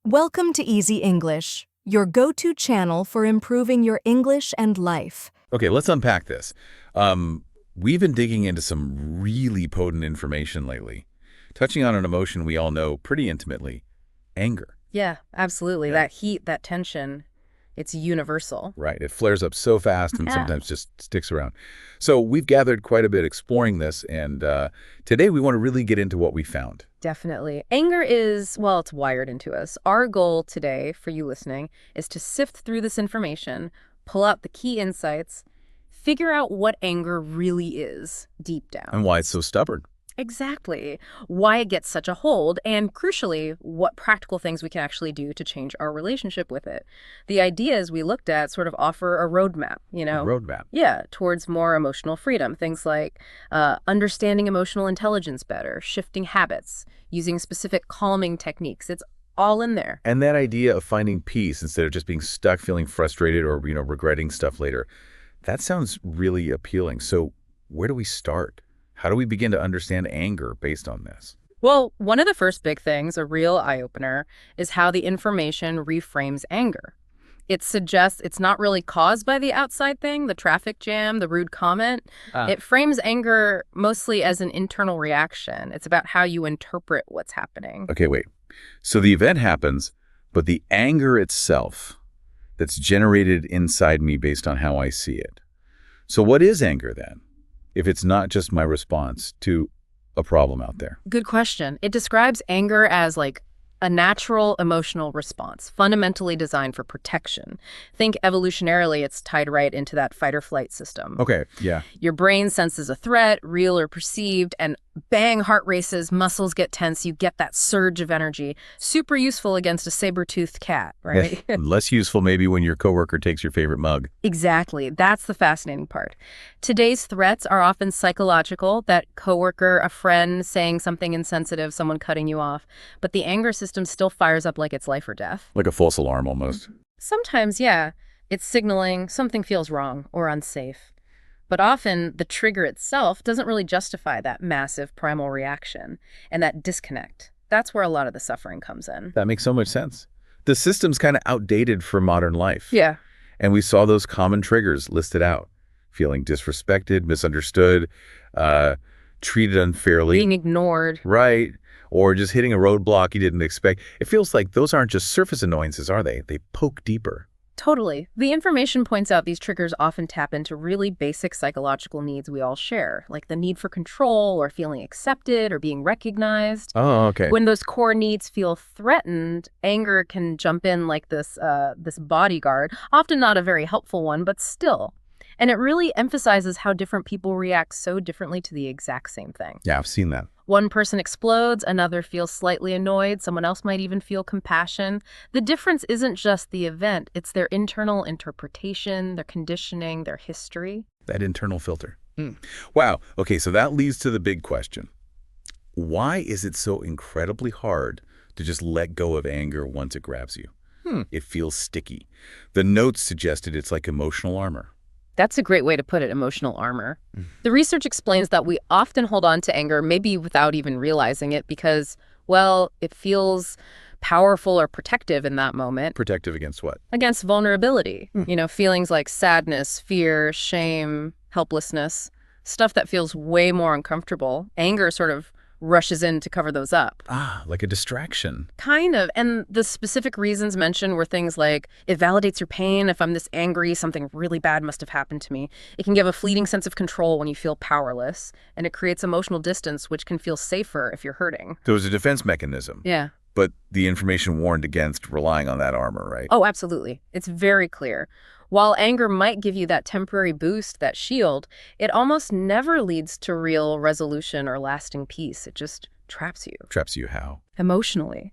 Welcome to Easy English, your go-to channel for improving your English and life. Okay, let's unpack this. We've been digging into some really potent information lately, touching on an emotion we all know pretty intimately, anger. Yeah, absolutely. That heat, that tension, it's universal. Right, it flares up so fast and Yeah. sometimes just sticks around. So we've gathered quite a bit exploring this, and today we want to really get into what we found. Definitely. Anger is, well, it's wired into us. Our goal today, for you listening, is to sift through this information, pull out the key insights, figure out what anger really is deep down. And why it's so stubborn. Exactly. Why it gets such a hold, and crucially, what practical things we can actually do to change our relationship with it. The ideas we looked at sort of offer a roadmap, Roadmap. Yeah, towards more emotional freedom. Things like understanding emotional intelligence better, shifting habits, using specific calming techniques. It's all in there. And that idea of finding peace instead of just being stuck feeling frustrated or, regretting stuff later, that sounds really appealing. So where do we start? How do we begin to understand anger based on this? Well, one of the first big things, a real eye-opener, is how the information reframes anger. It suggests it's not really caused by the outside thing, the traffic jam, the rude comment. It frames anger mostly as an internal reaction. It's about how you interpret what's happening. Okay, wait. So the event happens, but the anger itself that's generated inside me based on how I see it. So what is anger then, if it's not just my response to a problem out there? Good question. It describes anger as like a natural emotional response, fundamentally designed for protection. Think evolutionarily, it's tied right into that fight or flight system. Okay, yeah. Your brain senses a threat, real or perceived, and bang, heart races, muscles get tense, you get that surge of energy. Super useful against a saber-toothed cat, right? Less useful maybe when your coworker takes your favorite mug. Exactly. That's the fascinating part. Today's threats are often psychological, that coworker, a friend saying something insensitive, someone cutting you off. But the anger system still fires up like it's life or death. Like a false alarm almost. Sometimes, yeah, it's signaling something feels wrong or unsafe. But often, the trigger itself doesn't really justify that massive primal reaction and that disconnect. That's where a lot of the suffering comes in. That makes so much sense. The system's kind of outdated for modern life. Yeah. And we saw those common triggers listed out. Feeling disrespected, misunderstood, treated unfairly. Being ignored. Right. Or just hitting a roadblock you didn't expect. It feels like those aren't just surface annoyances, are they? They poke deeper. Totally. The information points out these triggers often tap into really basic psychological needs we all share, like the need for control or feeling accepted or being recognized. Oh, okay. When those core needs feel threatened, anger can jump in like this bodyguard, often not a very helpful one, but still. And it really emphasizes how different people react so differently to the exact same thing. Yeah, I've seen that. One person explodes, another feels slightly annoyed, someone else might even feel compassion. The difference isn't just the event, it's their internal interpretation, their conditioning, their history. That internal filter. Wow. Okay, so that leads to the big question. Why is it so incredibly hard to just let go of anger once it grabs you? It feels sticky. The notes suggested it's like emotional armor. That's a great way to put it, emotional armor. The research explains that we often hold on to anger, maybe without even realizing it, because, well, it feels powerful or protective in that moment. Protective against what? Against vulnerability. Feelings like sadness, fear, shame, helplessness, stuff that feels way more uncomfortable. Anger sort of rushes in to cover those up. Like a distraction. Kind of. And the specific reasons mentioned were things like, it validates your pain. If I'm this angry, something really bad must have happened to me. It can give a fleeting sense of control when you feel powerless. And it creates emotional distance, which can feel safer if you're hurting. There was a defense mechanism. Yeah. But the information warned against relying on that armor, right? Oh, absolutely. It's very clear. While anger might give you that temporary boost, that shield, it almost never leads to real resolution or lasting peace. It just traps you. Traps you how? Emotionally.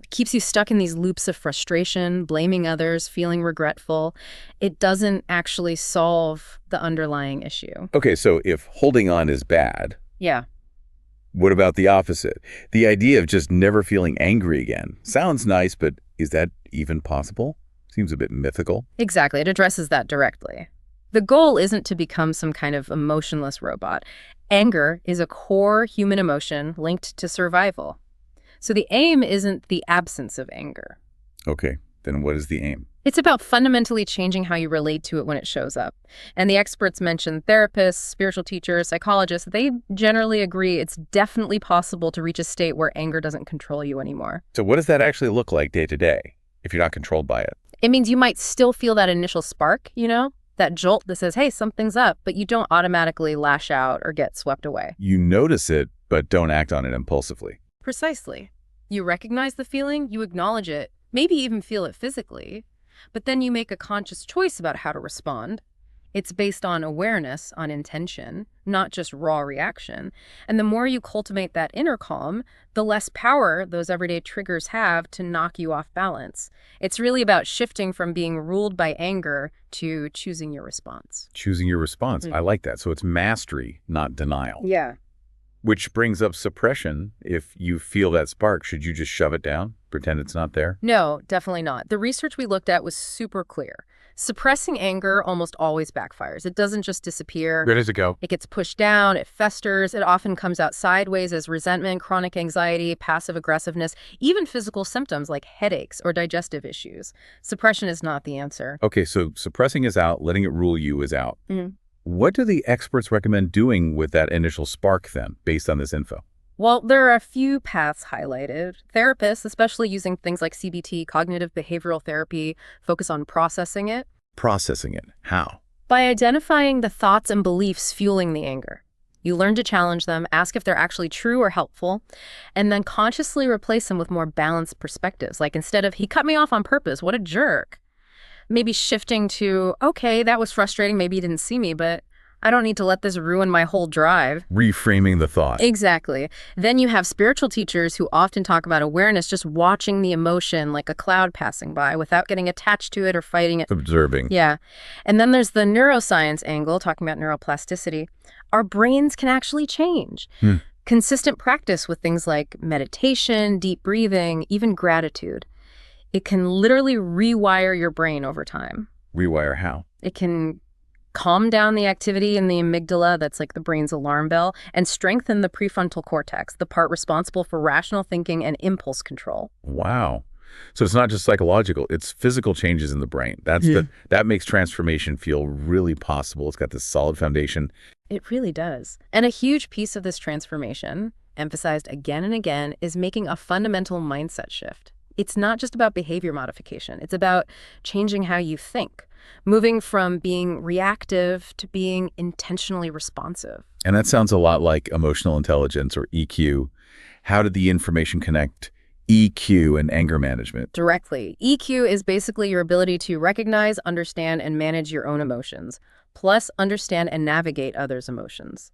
It keeps you stuck in these loops of frustration, blaming others, feeling regretful. It doesn't actually solve the underlying issue. Okay, so if holding on is bad, Yeah. what about the opposite? The idea of just never feeling angry again. Sounds nice, but is that even possible? Seems a bit mythical. Exactly. It addresses that directly. The goal isn't to become some kind of emotionless robot. Anger is a core human emotion linked to survival. So the aim isn't the absence of anger. Okay, then what is the aim? It's about fundamentally changing how you relate to it when it shows up. And the experts mentioned therapists, spiritual teachers, psychologists. They generally agree it's definitely possible to reach a state where anger doesn't control you anymore. So what does that actually look like day to day if you're not controlled by it? It means you might still feel that initial spark, that jolt that says, hey, something's up, but you don't automatically lash out or get swept away. You notice it, but don't act on it impulsively. Precisely. You recognize the feeling, you acknowledge it, maybe even feel it physically, but then you make a conscious choice about how to respond. It's based on awareness, on intention, not just raw reaction. And the more you cultivate that inner calm, the less power those everyday triggers have to knock you off balance. It's really about shifting from being ruled by anger to choosing your response. Choosing your response. I like that. So it's mastery, not denial. Yeah. Which brings up suppression. If you feel that spark, should you just shove it down? Pretend it's not there? No, definitely not. The research we looked at was super clear. Suppressing anger almost always backfires. It doesn't just disappear. Where does it go? It gets pushed down, it festers, it often comes out sideways as resentment, chronic anxiety, passive aggressiveness, even physical symptoms like headaches or digestive issues. Suppression is not the answer. Okay, so suppressing is out, letting it rule you is out. Mhm. What do the experts recommend doing with that initial spark then, based on this info? Well, there are a few paths highlighted. Therapists, especially using things like CBT, cognitive behavioral therapy, focus on processing it. Processing it. How? By identifying the thoughts and beliefs fueling the anger. You learn to challenge them, ask if they're actually true or helpful, and then consciously replace them with more balanced perspectives. Like instead of, he cut me off on purpose, what a jerk. Maybe shifting to, okay, that was frustrating, maybe he didn't see me, but I don't need to let this ruin my whole drive. Reframing the thought. Exactly. Then you have spiritual teachers who often talk about awareness, just watching the emotion like a cloud passing by without getting attached to it or fighting it. Observing. Yeah. And then there's the neuroscience angle, talking about neuroplasticity. Our brains can actually change. Consistent practice with things like meditation, deep breathing, even gratitude. It can literally rewire your brain over time. Rewire how? It can calm down the activity in the amygdala, that's like the brain's alarm bell, and strengthen the prefrontal cortex, the part responsible for rational thinking and impulse control. Wow. So it's not just psychological, it's physical changes in the brain. That makes transformation feel really possible. It's got this solid foundation. It really does. And a huge piece of this transformation, emphasized again and again, is making a fundamental mindset shift. It's not just about behavior modification. It's about changing how you think, moving from being reactive to being intentionally responsive. And that sounds a lot like emotional intelligence or EQ. How did the information connect EQ and anger management? Directly. EQ is basically your ability to recognize, understand, and manage your own emotions, plus understand and navigate others' emotions.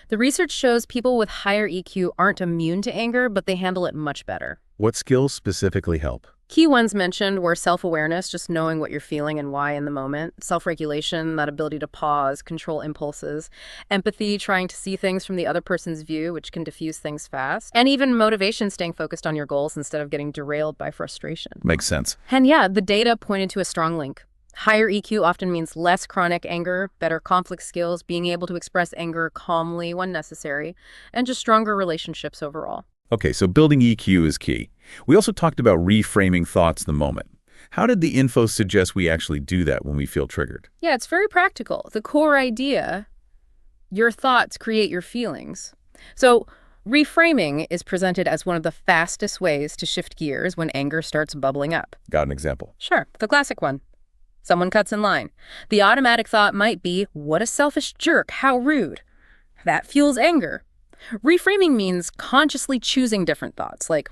The research shows people with higher EQ aren't immune to anger, but they handle it much better. What skills specifically help? Key ones mentioned were self-awareness, just knowing what you're feeling and why in the moment, self-regulation, that ability to pause, control impulses, empathy, trying to see things from the other person's view, which can diffuse things fast, and even motivation, staying focused on your goals instead of getting derailed by frustration. Makes sense. And yeah, the data pointed to a strong link. Higher EQ often means less chronic anger, better conflict skills, being able to express anger calmly when necessary, and just stronger relationships overall. Okay, so building EQ is key. We also talked about reframing thoughts in the moment. How did the info suggest we actually do that when we feel triggered? Yeah, it's very practical. The core idea, your thoughts create your feelings. So reframing is presented as one of the fastest ways to shift gears when anger starts bubbling up. Got an example? Sure, the classic one. Someone cuts in line. The automatic thought might be, what a selfish jerk, how rude. That fuels anger. Reframing means consciously choosing different thoughts, like,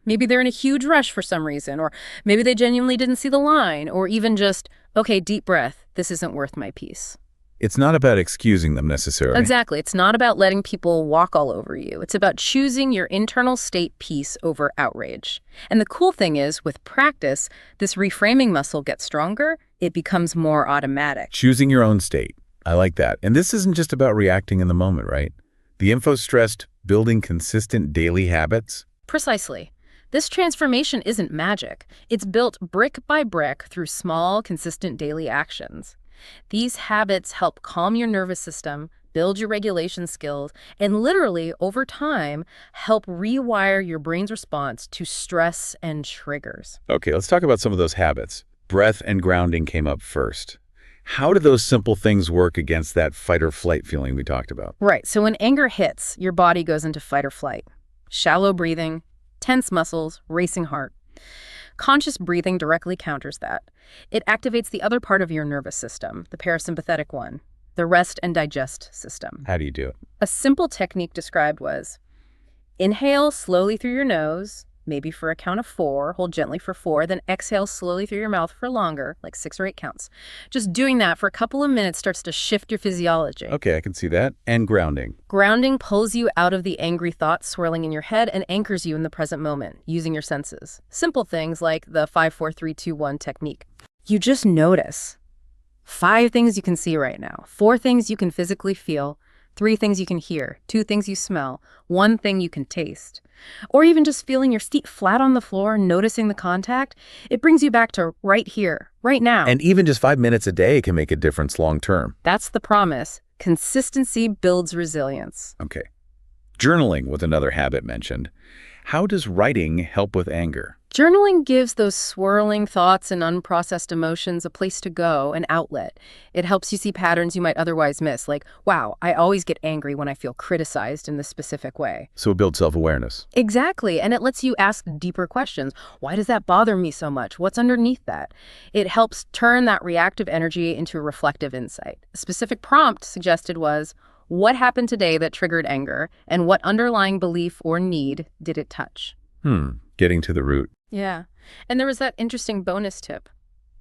maybe they're in a huge rush for some reason, or maybe they genuinely didn't see the line, or even just, okay, deep breath, this isn't worth my peace. It's not about excusing them necessarily. Exactly. It's not about letting people walk all over you. It's about choosing your internal state peace over outrage. And the cool thing is, with practice, this reframing muscle gets stronger. It becomes more automatic. Choosing your own state. I like that. And this isn't just about reacting in the moment, right? The info stressed building consistent daily habits. Precisely. This transformation isn't magic. It's built brick by brick through small, consistent daily actions. These habits help calm your nervous system, build your regulation skills, and literally, over time, help rewire your brain's response to stress and triggers. Okay, let's talk about some of those habits. Breath and grounding came up first. How do those simple things work against that fight or flight feeling we talked about? Right, so when anger hits, your body goes into fight or flight. Shallow breathing, tense muscles, racing heart. Conscious breathing directly counters that. It activates the other part of your nervous system, the parasympathetic one, the rest and digest system. How do you do it? A simple technique described was inhale slowly through your nose, maybe for a count of 4, hold gently for 4, then exhale slowly through your mouth for longer, like 6 or 8 counts. Just doing that for a couple of minutes starts to shift your physiology. Okay, I can see that. And grounding. Grounding pulls you out of the angry thoughts swirling in your head and anchors you in the present moment, using your senses. Simple things like the 5-4-3-2-1 technique. You just notice 5 things you can see right now, 4 things you can physically feel, 3 things you can hear, 2 things you smell, 1 thing you can taste. Or even just feeling your feet flat on the floor, noticing the contact, it brings you back to right here, right now. And even just 5 minutes a day can make a difference long term. That's the promise. Consistency builds resilience. Okay. Journaling was another habit mentioned. How does writing help with anger? Journaling gives those swirling thoughts and unprocessed emotions a place to go, an outlet. It helps you see patterns you might otherwise miss, like, wow, I always get angry when I feel criticized in this specific way. So it builds self-awareness. Exactly, and it lets you ask deeper questions. Why does that bother me so much? What's underneath that? It helps turn that reactive energy into a reflective insight. A specific prompt suggested was, what happened today that triggered anger, and what underlying belief or need did it touch? Getting to the root. Yeah. And there was that interesting bonus tip.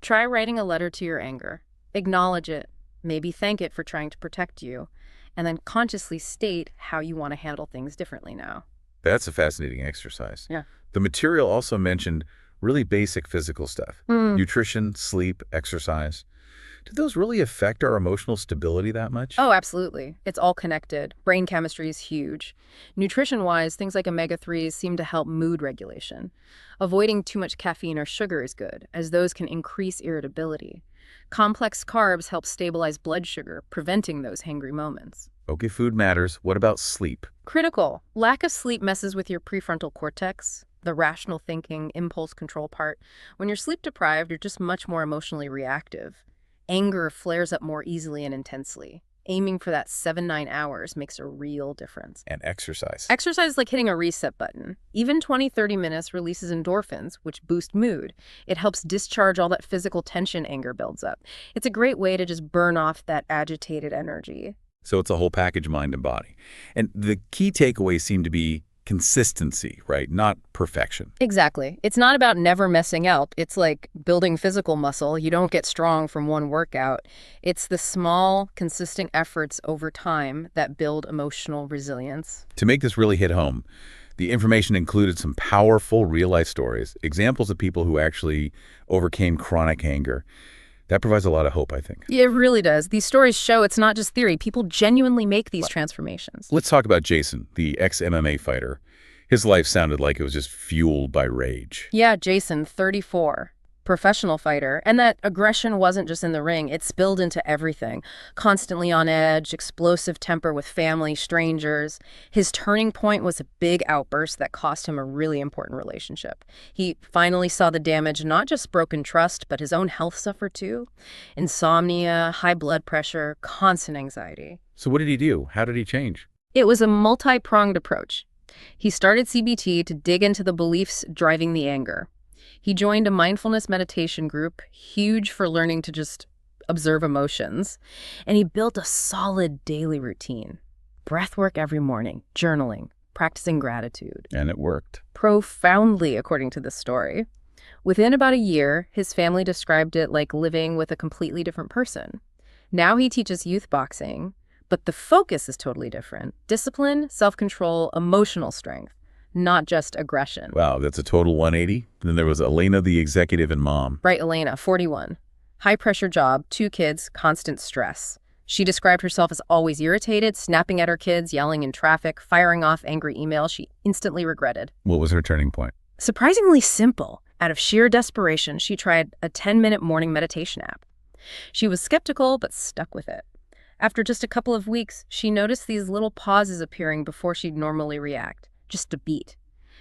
Try writing a letter to your anger. Acknowledge it. Maybe thank it for trying to protect you. And then consciously state how you want to handle things differently now. That's a fascinating exercise. Yeah. The material also mentioned really basic physical stuff. Nutrition, sleep, exercise. Do those really affect our emotional stability that much? Oh, absolutely. It's all connected. Brain chemistry is huge. Nutrition-wise, things like omega-3s seem to help mood regulation. Avoiding too much caffeine or sugar is good, as those can increase irritability. Complex carbs help stabilize blood sugar, preventing those hangry moments. Okay, food matters. What about sleep? Critical. Lack of sleep messes with your prefrontal cortex, the rational thinking, impulse control part. When you're sleep deprived, you're just much more emotionally reactive. Anger flares up more easily and intensely. Aiming for that 7-9 hours makes a real difference. And exercise. Exercise is like hitting a reset button. Even 20-30 minutes releases endorphins, which boost mood. It helps discharge all that physical tension anger builds up. It's a great way to just burn off that agitated energy. So it's a whole package, mind and body. And the key takeaways seem to be consistency, right? Not perfection. Exactly. It's not about never messing up. It's like building physical muscle. You don't get strong from one workout. It's the small, consistent efforts over time that build emotional resilience. To make this really hit home, the information included some powerful real-life stories, examples of people who actually overcame chronic anger. That provides a lot of hope, I think. It really does. These stories show it's not just theory. People genuinely make these transformations. Let's talk about Jason, the ex-MMA fighter. His life sounded like it was just fueled by rage. Yeah, Jason, 34. Professional fighter. And that aggression wasn't just in the ring. It spilled into everything. Constantly on edge, explosive temper with family, strangers. His turning point was a big outburst that cost him a really important relationship. He finally saw the damage, not just broken trust, but his own health suffer too. Insomnia, high blood pressure, constant anxiety. So what did he do? How did he change? It was a multi-pronged approach. He started CBT to dig into the beliefs driving the anger. He joined a mindfulness meditation group, huge for learning to just observe emotions. And he built a solid daily routine. Breath work every morning, journaling, practicing gratitude. And it worked. Profoundly, according to this story. Within about a year, his family described it like living with a completely different person. Now he teaches youth boxing, but the focus is totally different. Discipline, self-control, emotional strength. Not just aggression. Wow, that's a total 180. Then there was Elena, the executive and mom. Right, Elena, 41. High-pressure job, 2 kids, constant stress. She described herself as always irritated, snapping at her kids, yelling in traffic, firing off angry emails she instantly regretted. What was her turning point? Surprisingly simple. Out of sheer desperation, she tried a 10-minute morning meditation app. She was skeptical, but stuck with it. After just a couple of weeks, she noticed these little pauses appearing before she'd normally react, just a beat.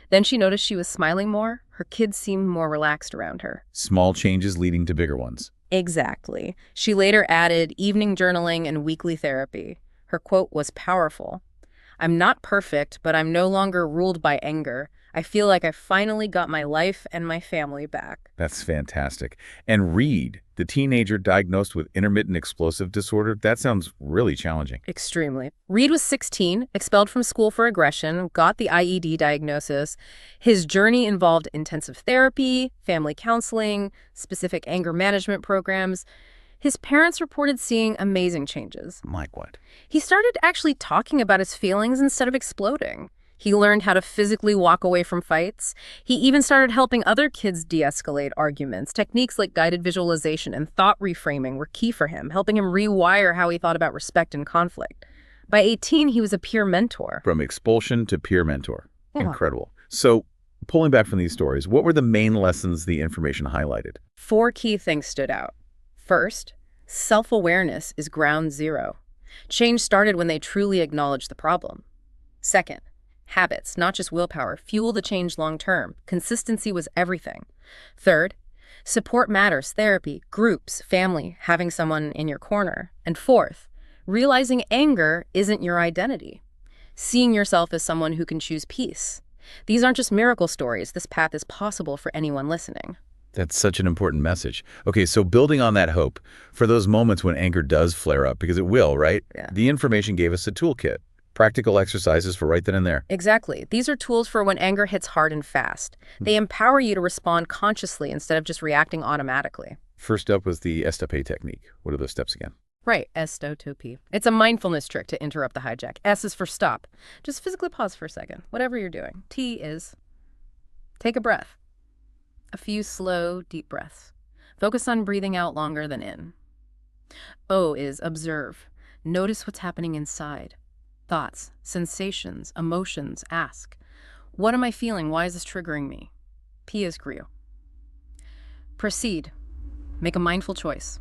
Then she noticed she was smiling more. Her kids seemed more relaxed around her. Small changes leading to bigger ones. Exactly. She later added evening journaling and weekly therapy. Her quote was powerful. "I'm not perfect, but I'm no longer ruled by anger. I feel like I finally got my life and my family back." That's fantastic. And Reed, the teenager diagnosed with intermittent explosive disorder, that sounds really challenging. Extremely. Reed was 16, expelled from school for aggression, got the IED diagnosis. His journey involved intensive therapy, family counseling, specific anger management programs. His parents reported seeing amazing changes. Like what? He started actually talking about his feelings instead of exploding. He learned how to physically walk away from fights. He even started helping other kids de-escalate arguments. Techniques like guided visualization and thought reframing were key for him, helping him rewire how he thought about respect and conflict. By 18, he was a peer mentor. From expulsion to peer mentor. Yeah. Incredible. So, pulling back from these stories, what were the main lessons the information highlighted? 4 key things stood out. First, self-awareness is ground zero. Change started when they truly acknowledged the problem. Second, habits, not just willpower, fuel the change long term. Consistency was everything. Third, support matters, therapy, groups, family, having someone in your corner. And fourth, realizing anger isn't your identity. Seeing yourself as someone who can choose peace. These aren't just miracle stories. This path is possible for anyone listening. That's such an important message. Okay, so building on that hope, for those moments when anger does flare up, because it will, right? Yeah. The information gave us a toolkit. Practical exercises for right then and there. Exactly. These are tools for when anger hits hard and fast. They empower you to respond consciously instead of just reacting automatically. First up was the Estopé technique. What are those steps again? Right, estotopy. It's a mindfulness trick to interrupt the hijack. S is for stop. Just physically pause for a second, whatever you're doing. T is take a breath. A few slow, deep breaths. Focus on breathing out longer than in. O is observe. Notice what's happening inside. Thoughts, sensations, emotions, ask. What am I feeling? Why is this triggering me? P is grew. Proceed. Make a mindful choice.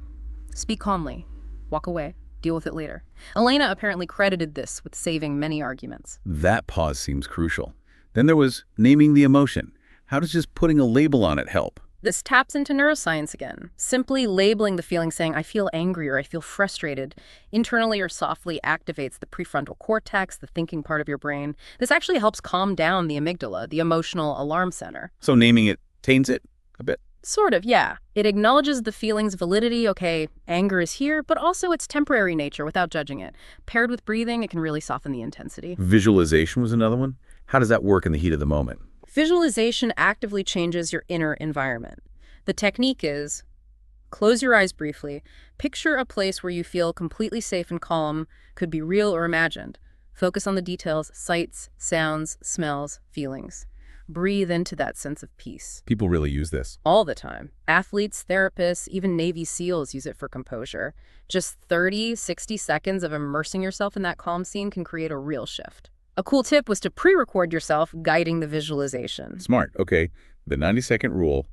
Speak calmly. Walk away. Deal with it later. Elena apparently credited this with saving many arguments. That pause seems crucial. Then there was naming the emotion. How does just putting a label on it help? This taps into neuroscience again. Simply labeling the feeling, saying, I feel angry or I feel frustrated, internally or softly activates the prefrontal cortex, the thinking part of your brain. This actually helps calm down the amygdala, the emotional alarm center. So naming it taints it a bit? Sort of, yeah. It acknowledges the feeling's validity. Okay, anger is here, but also its temporary nature without judging it. Paired with breathing, it can really soften the intensity. Visualization was another one. How does that work in the heat of the moment? Visualization actively changes your inner environment. The technique is close your eyes briefly, picture a place where you feel completely safe and calm, could be real or imagined. Focus on the details, sights, sounds, smells, feelings. Breathe into that sense of peace. People really use this. All the time. Athletes, therapists, even Navy SEALs use it for composure. Just 30, 60 seconds of immersing yourself in that calm scene can create a real shift. A cool tip was to pre-record yourself guiding the visualization. Smart. Okay. The 90-second rule.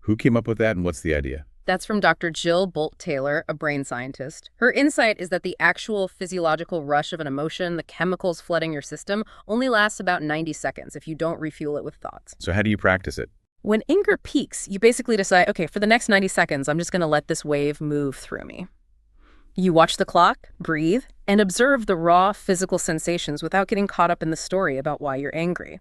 Who came up with that and what's the idea? That's from Dr. Jill Bolt-Taylor, a brain scientist. Her insight is that the actual physiological rush of an emotion, the chemicals flooding your system, only lasts about 90 seconds if you don't refuel it with thoughts. So how do you practice it? When anger peaks, you basically decide, okay, for the next 90 seconds, I'm just going to let this wave move through me. You watch the clock, breathe, and observe the raw physical sensations without getting caught up in the story about why you're angry.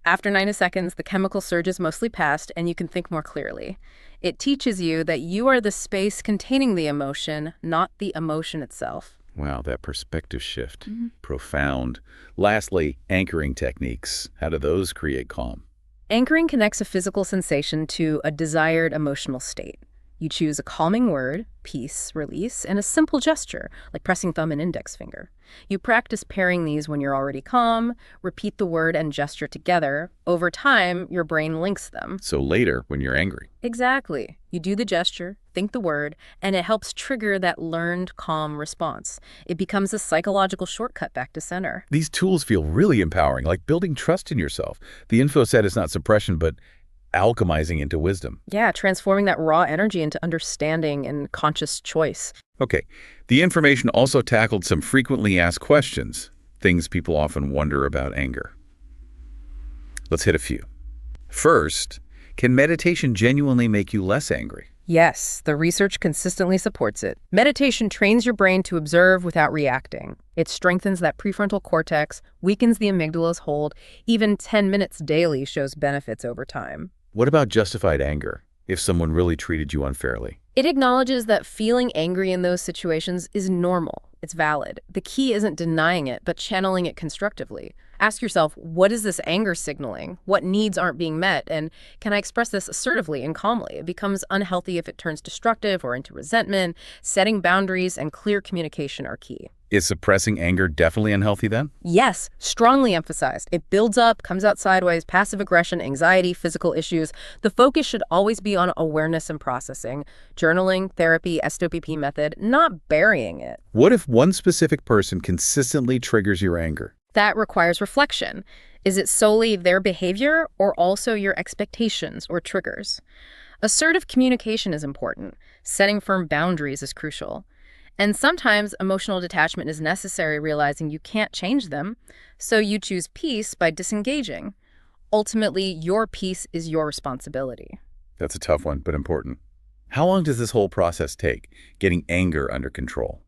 After 90 seconds, the chemical surge is mostly past and you can think more clearly. It teaches you that you are the space containing the emotion, not the emotion itself. Wow, that perspective shift. Profound. Lastly, anchoring techniques. How do those create calm? Anchoring connects a physical sensation to a desired emotional state. You choose a calming word, peace, release, and a simple gesture, like pressing thumb and index finger. You practice pairing these when you're already calm, repeat the word and gesture together. Over time, your brain links them. So later, when you're angry. Exactly. You do the gesture, think the word, and it helps trigger that learned calm response. It becomes a psychological shortcut back to center. These tools feel really empowering, like building trust in yourself. The info said it's not suppression, but alchemizing into wisdom. Yeah, transforming that raw energy into understanding and conscious choice. Okay, the information also tackled some frequently asked questions, things people often wonder about anger. Let's hit a few. First, can meditation genuinely make you less angry? Yes, the research consistently supports it. Meditation trains your brain to observe without reacting. It strengthens that prefrontal cortex, weakens the amygdala's hold. Even 10 minutes daily shows benefits over time. What about justified anger, if someone really treated you unfairly? It acknowledges that feeling angry in those situations is normal. It's valid. The key isn't denying it, but channeling it constructively. Ask yourself, what is this anger signaling? What needs aren't being met? And can I express this assertively and calmly? It becomes unhealthy if it turns destructive or into resentment. Setting boundaries and clear communication are key. Is suppressing anger definitely unhealthy then? Yes, strongly emphasized. It builds up, comes out sideways, passive aggression, anxiety, physical issues. The focus should always be on awareness and processing, journaling, therapy, SWP method, not burying it. What if one specific person consistently triggers your anger? That requires reflection. Is it solely their behavior or also your expectations or triggers? Assertive communication is important. Setting firm boundaries is crucial. And sometimes emotional detachment is necessary, realizing you can't change them, so you choose peace by disengaging. Ultimately, your peace is your responsibility. That's a tough one, but important. How long does this whole process take, getting anger under control?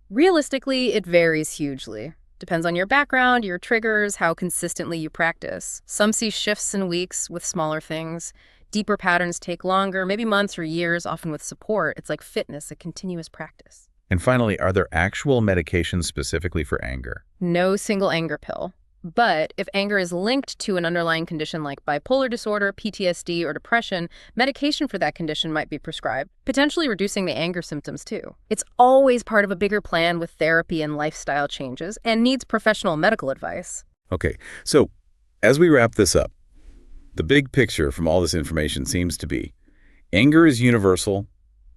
Realistically, it varies hugely. Depends on your background, your triggers, how consistently you practice. Some see shifts in weeks with smaller things. Deeper patterns take longer, maybe months or years, often with support. It's like fitness, a continuous practice. And finally, are there actual medications specifically for anger? No single anger pill. But if anger is linked to an underlying condition like bipolar disorder, PTSD, or depression, medication for that condition might be prescribed, potentially reducing the anger symptoms too. It's always part of a bigger plan with therapy and lifestyle changes and needs professional medical advice. Okay, so as we wrap this up, the big picture from all this information seems to be anger is universal,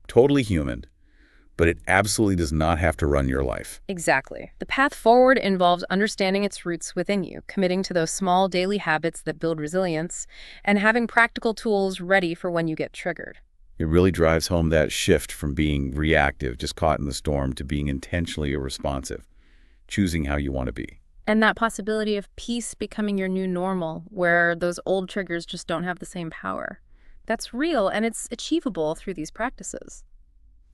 totally human, but it absolutely does not have to run your life. Exactly. The path forward involves understanding its roots within you, committing to those small daily habits that build resilience, and having practical tools ready for when you get triggered. It really drives home that shift from being reactive, just caught in the storm, to being intentionally responsive, choosing how you want to be. And that possibility of peace becoming your new normal, where those old triggers just don't have the same power. That's real, and it's achievable through these practices.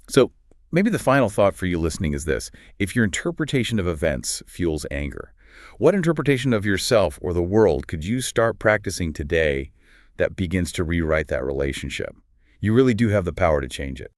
So maybe the final thought for you listening is this. If your interpretation of events fuels anger, what interpretation of yourself or the world could you start practicing today that begins to rewrite that relationship? You really do have the power to change it.